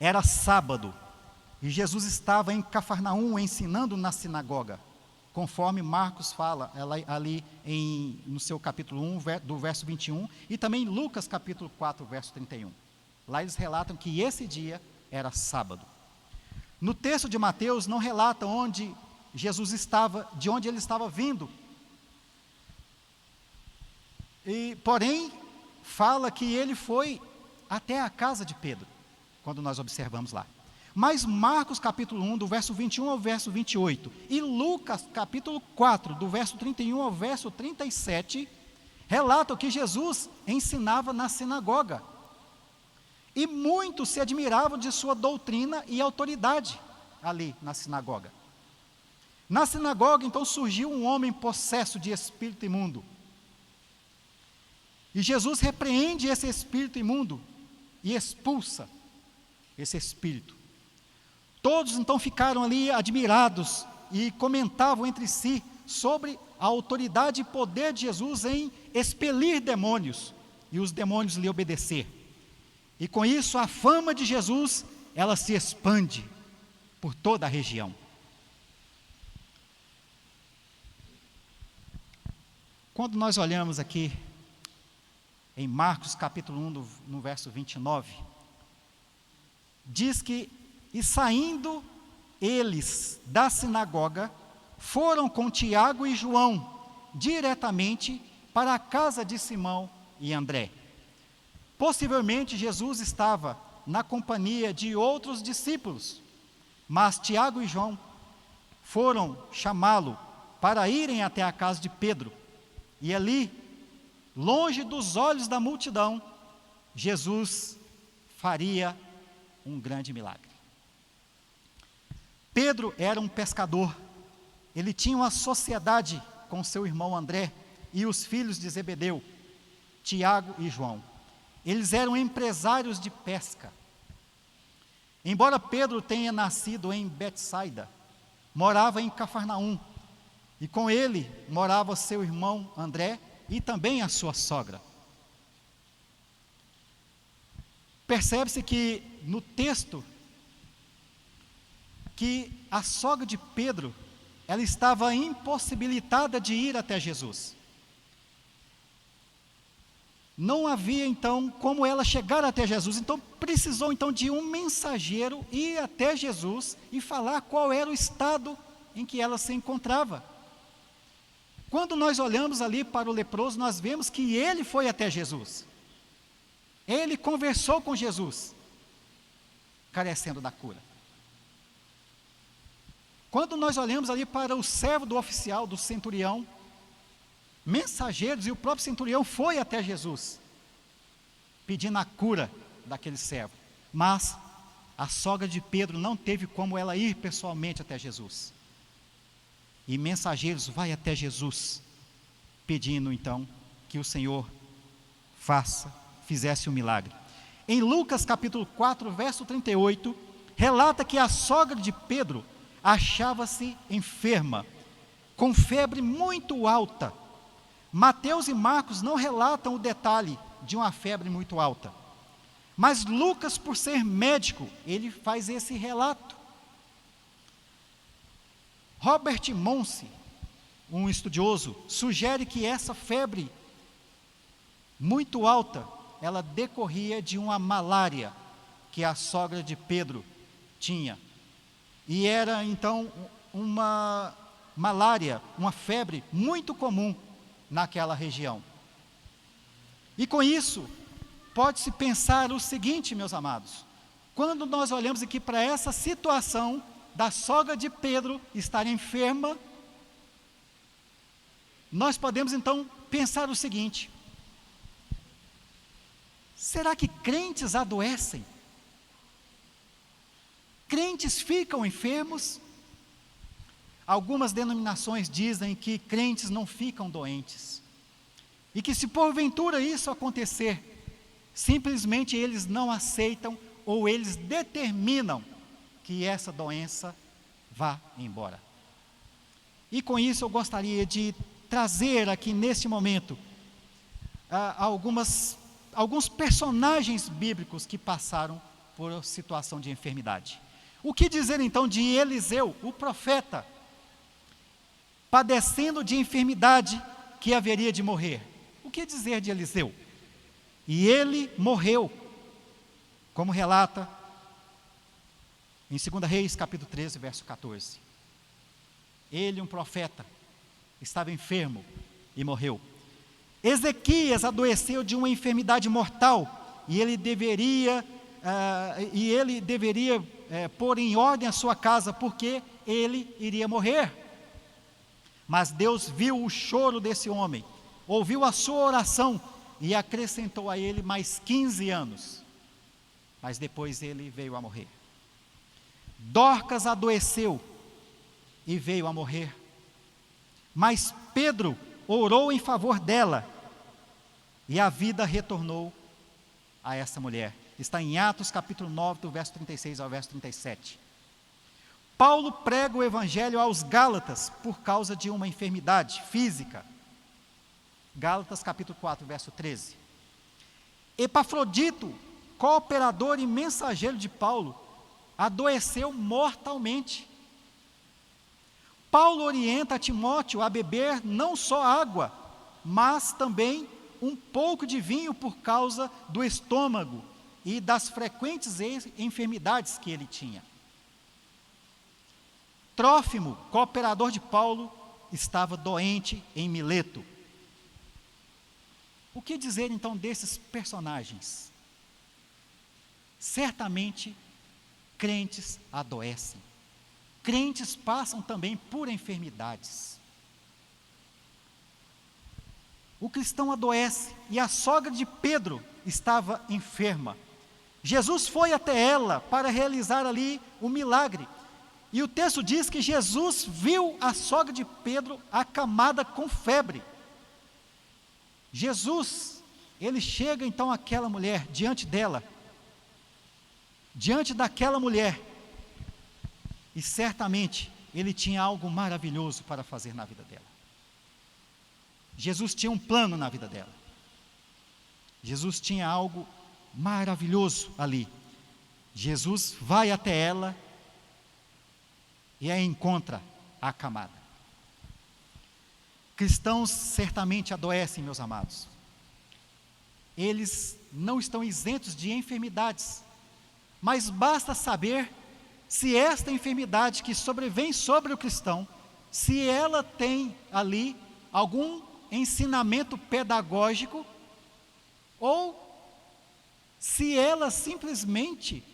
Era sábado, e Jesus estava em Cafarnaum ensinando na sinagoga, conforme Marcos fala ali no seu capítulo 1, do verso 21, e também Lucas capítulo 4, verso 31. Lá eles relatam que esse dia era sábado. No texto de Mateus não relata onde Jesus estava, de onde ele estava vindo. Porém, fala que ele foi até a casa de Pedro, quando nós observamos lá. Mas Marcos capítulo 1, do verso 21 ao verso 28, e Lucas capítulo 4, do verso 31 ao verso 37, relatam que Jesus ensinava na sinagoga. E muitos se admiravam de sua doutrina e autoridade ali na sinagoga. Na sinagoga, então, surgiu um homem possesso de espírito imundo. E Jesus repreende esse espírito imundo e expulsa esse espírito. Todos então ficaram ali admirados e comentavam entre si sobre a autoridade e poder de Jesus em expelir demônios e os demônios lhe obedecer. E com isso a fama de Jesus, ela se expande por toda a região. Quando nós olhamos aqui em Marcos capítulo 1, no verso 29, diz que, e saindo eles da sinagoga, foram com Tiago e João diretamente para a casa de Simão e André. Possivelmente Jesus estava na companhia de outros discípulos, mas Tiago e João foram chamá-lo para irem até a casa de Pedro, e ali, longe dos olhos da multidão, Jesus faria um grande milagre. Pedro era um pescador, ele tinha uma sociedade com seu irmão André e os filhos de Zebedeu, Tiago e João. Eles eram empresários de pesca. Embora Pedro tenha nascido em Betsaida, morava em Cafarnaum, e com ele morava seu irmão André e também a sua sogra. Percebe-se que no texto, que a sogra de Pedro, ela estava impossibilitada de ir até Jesus. Não havia então como ela chegar até Jesus, então precisou então de um mensageiro ir até Jesus e falar qual era o estado em que ela se encontrava. Quando nós olhamos ali para o leproso, nós vemos que ele foi até Jesus. Ele conversou com Jesus, carecendo da cura. Quando nós olhamos ali para o servo do oficial, do centurião, mensageiros, e o próprio centurião foi até Jesus, pedindo a cura daquele servo. Mas a sogra de Pedro não teve como ela ir pessoalmente até Jesus. E mensageiros vai até Jesus, pedindo então que o Senhor fizesse um milagre. Em Lucas capítulo 4, verso 38, relata que a sogra de Pedro achava-se enferma, com febre muito alta. Mateus e Marcos não relatam o detalhe de uma febre muito alta, mas Lucas, por ser médico, ele faz esse relato. Robert Monse, um estudioso, sugere que essa febre muito alta, ela decorria de uma malária que a sogra de Pedro tinha. E era então uma malária, uma febre muito comum naquela região. E com isso, pode-se pensar o seguinte, meus amados: quando nós olhamos aqui para essa situação da sogra de Pedro estar enferma, nós podemos então pensar o seguinte: será que crentes adoecem? Crentes ficam enfermos? Algumas denominações dizem que crentes não ficam doentes, e que se porventura isso acontecer, simplesmente eles não aceitam ou eles determinam que essa doença vá embora. E com isso eu gostaria de trazer aqui neste momento alguns personagens bíblicos que passaram por situação de enfermidade. O que dizer então de Eliseu, o profeta, padecendo de enfermidade que haveria de morrer? O que dizer de Eliseu? E ele morreu, como relata em 2 Reis, capítulo 13, verso 14. Ele, um profeta, estava enfermo e morreu. Ezequias adoeceu de uma enfermidade mortal e ele deveria pôr em ordem a sua casa, porque ele iria morrer. Mas Deus viu o choro desse homem, ouviu a sua oração e acrescentou a ele mais 15 anos. Mas depois ele veio a morrer. Dorcas adoeceu e veio a morrer. Mas Pedro orou em favor dela e a vida retornou a essa mulher. Está em Atos capítulo 9, do verso 36 ao verso 37. Paulo prega o evangelho aos Gálatas por causa de uma enfermidade física. Gálatas capítulo 4, verso 13. Epafrodito, cooperador e mensageiro de Paulo, adoeceu mortalmente. Paulo orienta Timóteo a beber não só água, mas também um pouco de vinho por causa do estômago e das frequentes enfermidades que ele tinha. Trófimo, cooperador de Paulo, estava doente em Mileto. O que dizer então desses personagens? Certamente, crentes adoecem. Crentes passam também por enfermidades. O cristão adoece e a sogra de Pedro estava enferma. Jesus foi até ela para realizar ali o milagre. E o texto diz que Jesus viu a sogra de Pedro acamada com febre. Jesus, ele chega então àquela mulher, diante dela, diante daquela mulher, e certamente ele tinha algo maravilhoso para fazer na vida dela. Jesus tinha um plano na vida dela. Jesus tinha algo maravilhoso ali. Jesus vai até ela e a encontra acamada. Cristãos certamente adoecem, meus amados. Eles não estão isentos de enfermidades, mas basta saber se esta enfermidade que sobrevém sobre o cristão, se ela tem ali algum ensinamento pedagógico, ou se ela simplesmente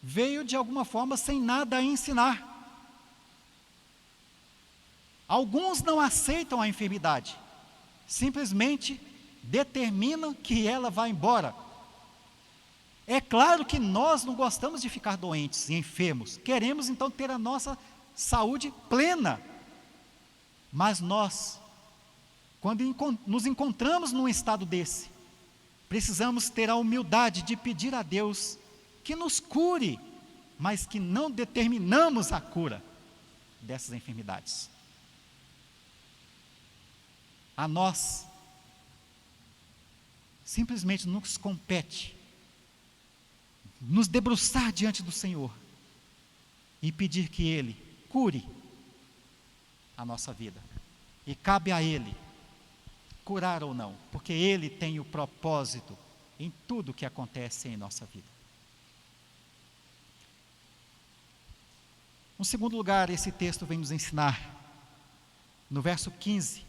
veio de alguma forma sem nada a ensinar. Alguns não aceitam a enfermidade, simplesmente determinam que ela vá embora. É claro que nós não gostamos de ficar doentes e enfermos, queremos então ter a nossa saúde plena, mas nós, quando nos encontramos num estado desse, precisamos ter a humildade de pedir a Deus que nos cure, mas que não determinamos a cura dessas enfermidades. A nós, simplesmente nos compete nos debruçar diante do Senhor e pedir que Ele cure a nossa vida. E cabe a Ele curar ou não, porque Ele tem o propósito em tudo que acontece em nossa vida. Em segundo lugar, esse texto vem nos ensinar, no verso 15,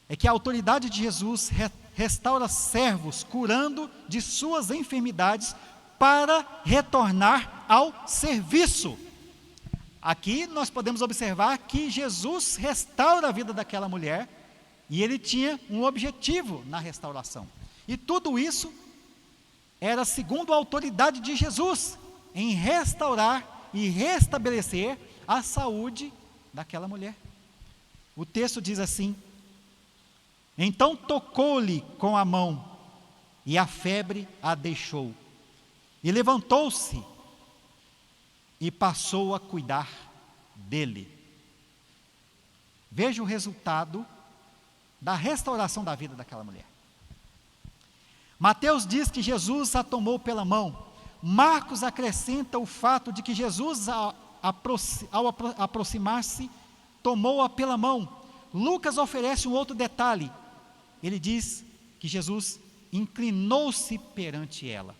é que a autoridade de Jesus restaura servos, curando de suas enfermidades, para retornar ao serviço. Aqui nós podemos observar que Jesus restaura a vida daquela mulher, e ele tinha um objetivo na restauração. E tudo isso era segundo a autoridade de Jesus, em restaurar e restabelecer a saúde daquela mulher. O texto diz assim: então tocou-lhe com a mão, e a febre a deixou. E levantou-se, e passou a cuidar dele. Veja o resultado da restauração da vida daquela mulher. Mateus diz que Jesus a tomou pela mão. Marcos acrescenta o fato de que Jesus, ao aproximar-se, tomou-a pela mão. Lucas oferece um outro detalhe. Ele diz que Jesus inclinou-se perante ela.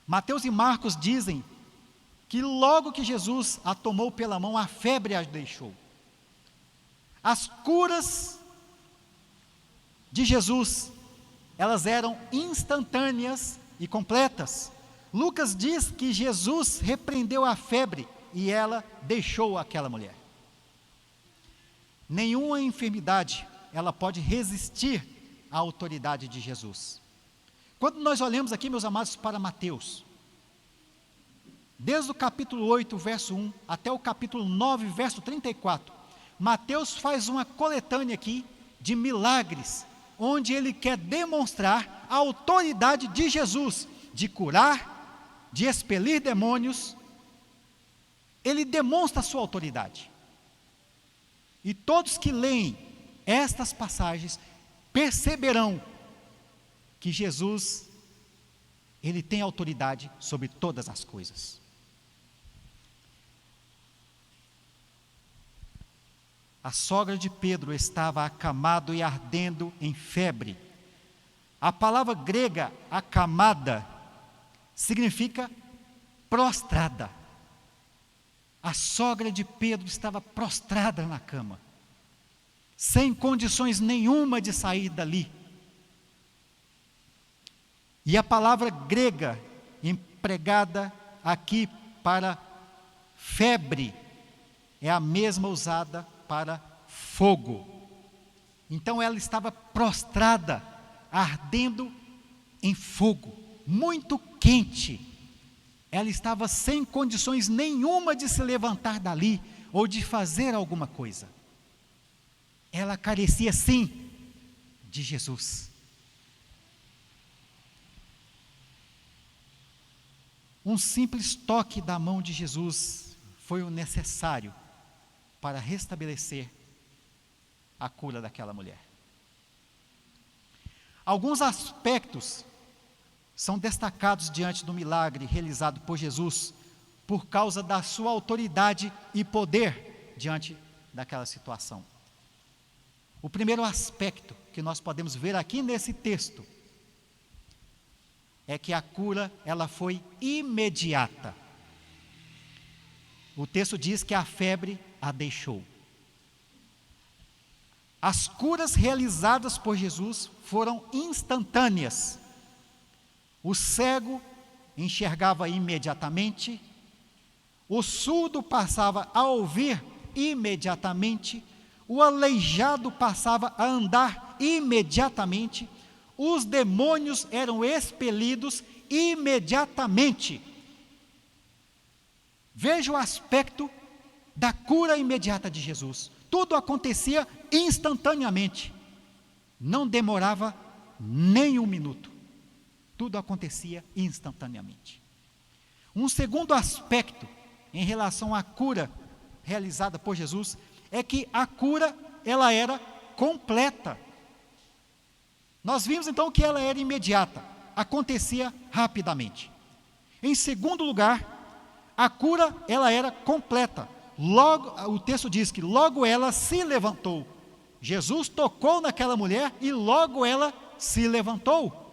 Mateus e Marcos dizem que logo que Jesus a tomou pela mão, a febre a deixou. As curas de Jesus, elas eram instantâneas e completas. Lucas diz que Jesus repreendeu a febre e ela deixou aquela mulher. Nenhuma enfermidade, ela pode resistir à autoridade de Jesus. Quando nós olhamos aqui, meus amados, para Mateus, desde o capítulo 8, verso 1, até o capítulo 9, verso 34, Mateus faz uma coletânea aqui de milagres, onde ele quer demonstrar a autoridade de Jesus, de curar, de expelir demônios. Ele demonstra a sua autoridade. E todos que leem estas passagens perceberão que Jesus, ele tem autoridade sobre todas as coisas. A sogra de Pedro estava acamado e ardendo em febre. A palavra grega acamada significa prostrada. A sogra de Pedro estava prostrada na cama, sem condições nenhuma de sair dali. E a palavra grega empregada aqui para febre é a mesma usada para fogo. Então ela estava prostrada, ardendo em fogo, muito quente. Ela estava sem condições nenhuma de se levantar dali ou de fazer alguma coisa. Ela carecia sim de Jesus. Um simples toque da mão de Jesus foi o necessário para restabelecer a cura daquela mulher. Alguns aspectos são destacados diante do milagre realizado por Jesus, por causa da sua autoridade e poder diante daquela situação. O primeiro aspecto que nós podemos ver aqui nesse texto é que a cura, ela foi imediata. O texto diz que a febre a deixou. As curas realizadas por Jesus foram instantâneas. O cego enxergava imediatamente, o surdo passava a ouvir imediatamente, o aleijado passava a andar imediatamente, os demônios eram expelidos imediatamente. Veja o aspecto da cura imediata de Jesus. Tudo acontecia instantaneamente, não demorava nem um minuto. Tudo acontecia instantaneamente. Um segundo aspecto em relação à cura realizada por Jesus é que a cura, ela era completa. Nós vimos então que ela era imediata, acontecia rapidamente. Em segundo lugar, a cura, ela era completa. Logo, o texto diz que logo ela se levantou. Jesus tocou naquela mulher e logo ela se levantou.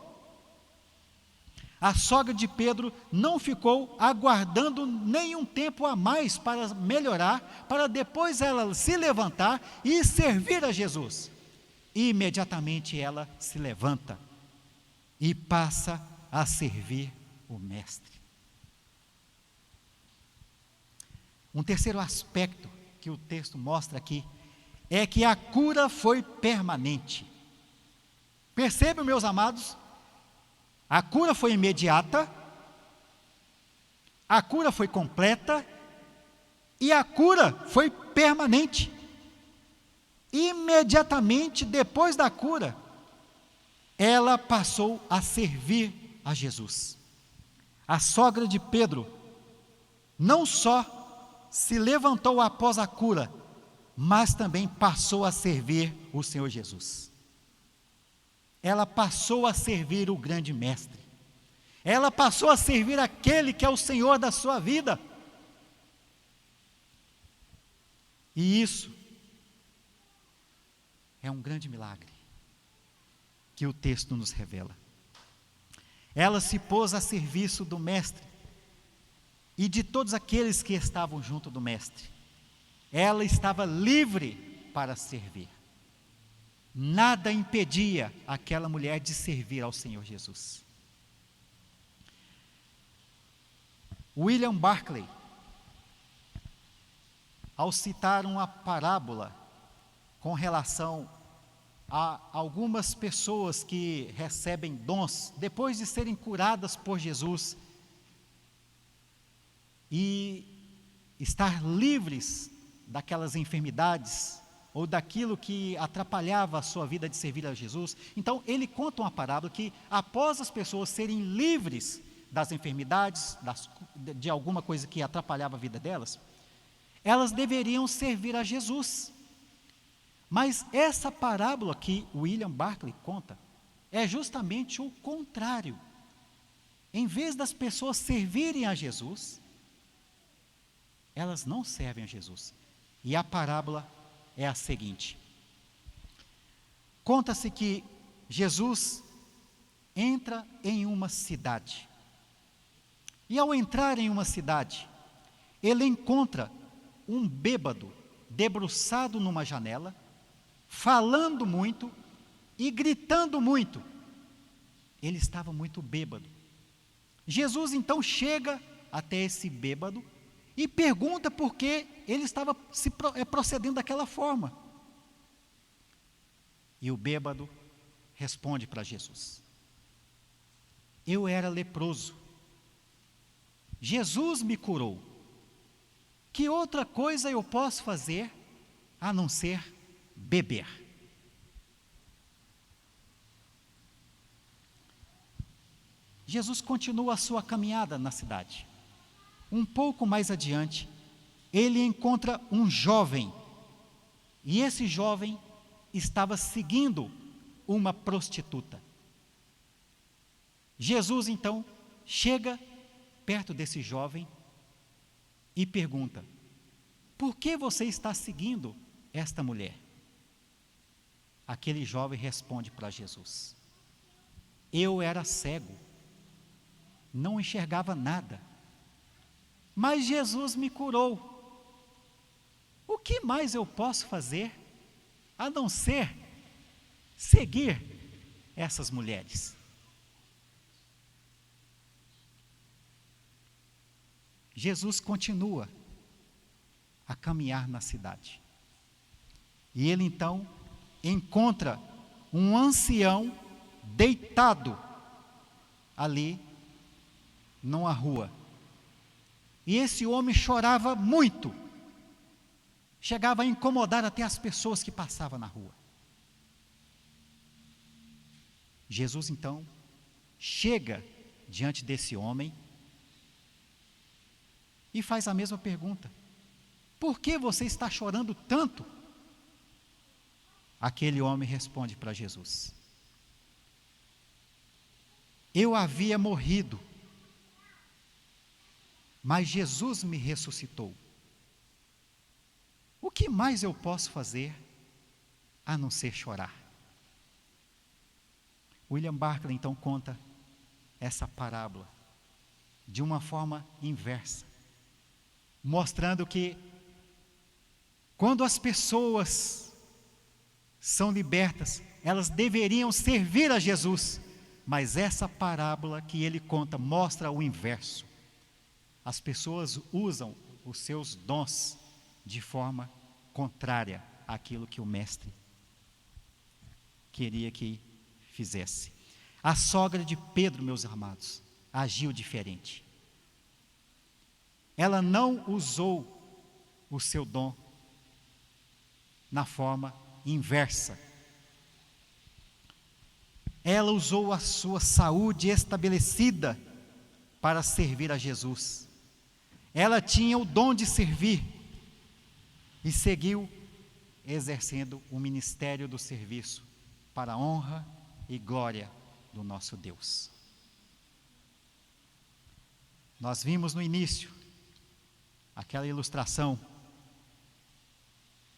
A sogra de Pedro não ficou aguardando nenhum tempo a mais para melhorar, para depois ela se levantar e servir a Jesus. Imediatamente ela se levanta e passa a servir o Mestre. Um terceiro aspecto que o texto mostra aqui é que a cura foi permanente. Percebam, meus amados, a cura foi imediata, a cura foi completa e a cura foi permanente. Imediatamente depois da cura, ela passou a servir a Jesus. A sogra de Pedro não só se levantou após a cura, mas também passou a servir o Senhor Jesus. Ela passou a servir o grande mestre. Ela passou a servir aquele que é o Senhor da sua vida. E isso é um grande milagre que o texto nos revela. Ela se pôs a serviço do Mestre e de todos aqueles que estavam junto do Mestre. Ela estava livre para servir. Nada impedia aquela mulher de servir ao Senhor Jesus. William Barclay, ao citar uma parábola com relação a algumas pessoas que recebem dons depois de serem curadas por Jesus e estar livres daquelas enfermidades ou daquilo que atrapalhava a sua vida de servir a Jesus. Então ele conta uma parábola que após as pessoas serem livres das enfermidades, de alguma coisa que atrapalhava a vida delas, elas deveriam servir a Jesus. Mas essa parábola que William Barclay conta é justamente o contrário. Em vez das pessoas servirem a Jesus, elas não servem a Jesus. E a parábola é a seguinte: conta-se que Jesus entra em uma cidade. E ao entrar em uma cidade, ele encontra um bêbado debruçado numa janela, falando muito e gritando muito. Ele estava muito bêbado. Jesus então chega até esse bêbado e pergunta por que ele estava procedendo daquela forma. E o bêbado responde para Jesus: eu era leproso, Jesus me curou. Que outra coisa eu posso fazer a não ser beber? Jesus continua a sua caminhada na cidade. Um pouco mais adiante, ele encontra um jovem, e esse jovem estava seguindo uma prostituta. Jesus então chega perto desse jovem e pergunta: por que você está seguindo esta mulher? Aquele jovem responde para Jesus: eu era cego, não enxergava nada, mas Jesus me curou. O que mais eu posso fazer a não ser seguir essas mulheres? Jesus continua a caminhar na cidade. E ele então encontra um ancião deitado ali numa rua. E esse homem chorava muito. Chegava a incomodar até as pessoas que passavam na rua. Jesus então chega diante desse homem e faz a mesma pergunta: por que você está chorando tanto? Aquele homem responde para Jesus: eu havia morrido, mas Jesus me ressuscitou. O que mais eu posso fazer a não ser chorar? William Barclay então conta essa parábola de uma forma inversa, mostrando que quando as pessoas são libertas, elas deveriam servir a Jesus, mas essa parábola que ele conta mostra o inverso. As pessoas usam os seus dons de forma contrária àquilo que o mestre queria que fizesse. A sogra de Pedro, meus amados, agiu diferente. Ela não usou o seu dom na forma inversa. Ela usou a sua saúde estabelecida para servir a Jesus. Ela tinha o dom de servir e seguiu exercendo o ministério do serviço para a honra e glória do nosso Deus. Nós vimos no início aquela ilustração,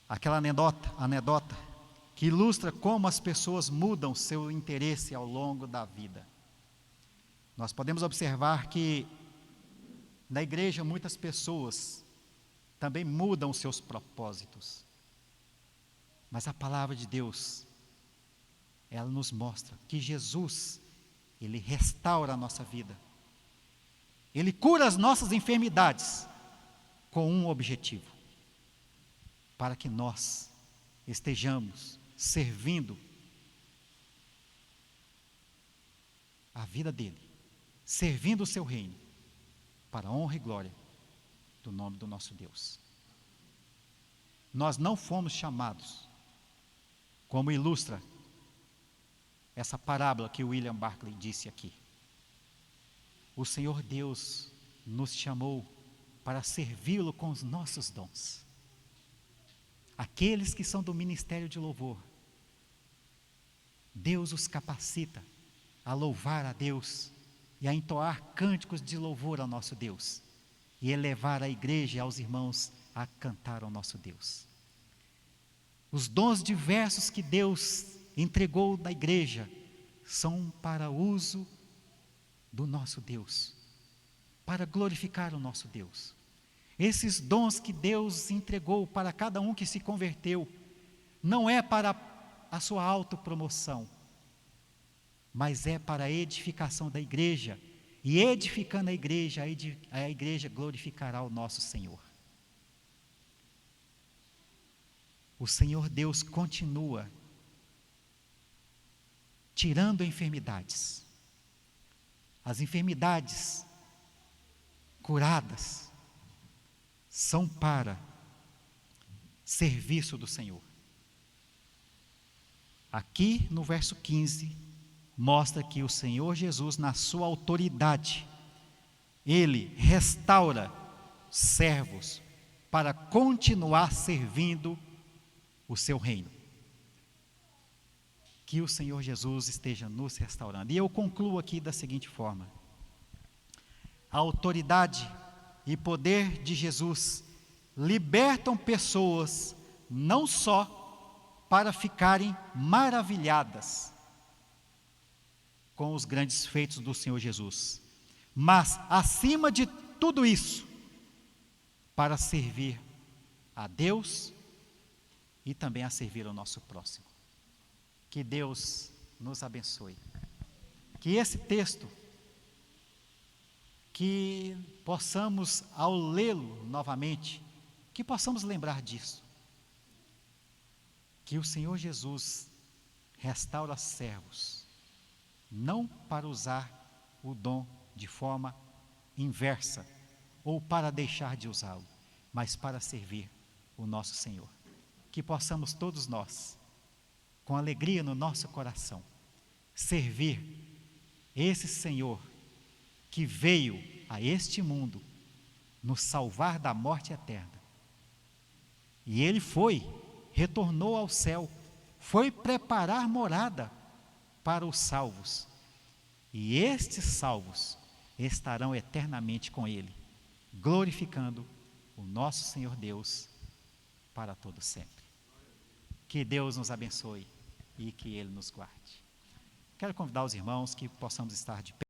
aquela anedota que ilustra como as pessoas mudam seu interesse ao longo da vida. Nós podemos observar que na igreja muitas pessoas também mudam seus propósitos. Mas a palavra de Deus, ela nos mostra que Jesus, Ele restaura a nossa vida. Ele cura as nossas enfermidades com um objetivo: para que nós estejamos servindo a vida dEle, servindo o seu reino, para a honra e glória do nome do nosso Deus. Nós não fomos chamados, como ilustra essa parábola que William Barclay disse aqui. O Senhor Deus nos chamou para servi-lo com os nossos dons. Aqueles que são do ministério de louvor, Deus os capacita a louvar a Deus e a entoar cânticos de louvor ao nosso Deus e elevar a igreja e aos irmãos a cantar ao nosso Deus. Os dons diversos que Deus entregou na igreja são para uso do nosso Deus, para glorificar o nosso Deus. Esses dons que Deus entregou para cada um que se converteu, não é para a sua autopromoção, mas é para a edificação da igreja, e edificando a igreja glorificará o nosso Senhor. O Senhor Deus continua tirando enfermidades. As enfermidades curadas são para serviço do Senhor. Aqui no verso 15, mostra que o Senhor Jesus, na sua autoridade, Ele restaura servos para continuar servindo o seu reino. Que o Senhor Jesus esteja nos restaurando. E eu concluo aqui da seguinte forma: a autoridade e poder de Jesus libertam pessoas não só para ficarem maravilhadas com os grandes feitos do Senhor Jesus, mas acima de tudo isso, para servir a Deus e também a servir ao nosso próximo. Que Deus nos abençoe. Que esse texto, que possamos, ao lê-lo novamente, que possamos lembrar disso. Que o Senhor Jesus restaura servos, não para usar o dom de forma inversa, ou para deixar de usá-lo, mas para servir o nosso Senhor. Que possamos todos nós, com alegria no nosso coração, servir esse Senhor que veio a este mundo nos salvar da morte eterna. E Ele retornou ao céu, foi preparar morada para os salvos. E estes salvos estarão eternamente com Ele, glorificando o nosso Senhor Deus para todo sempre. Que Deus nos abençoe e que Ele nos guarde. Quero convidar os irmãos que possamos estar de pé.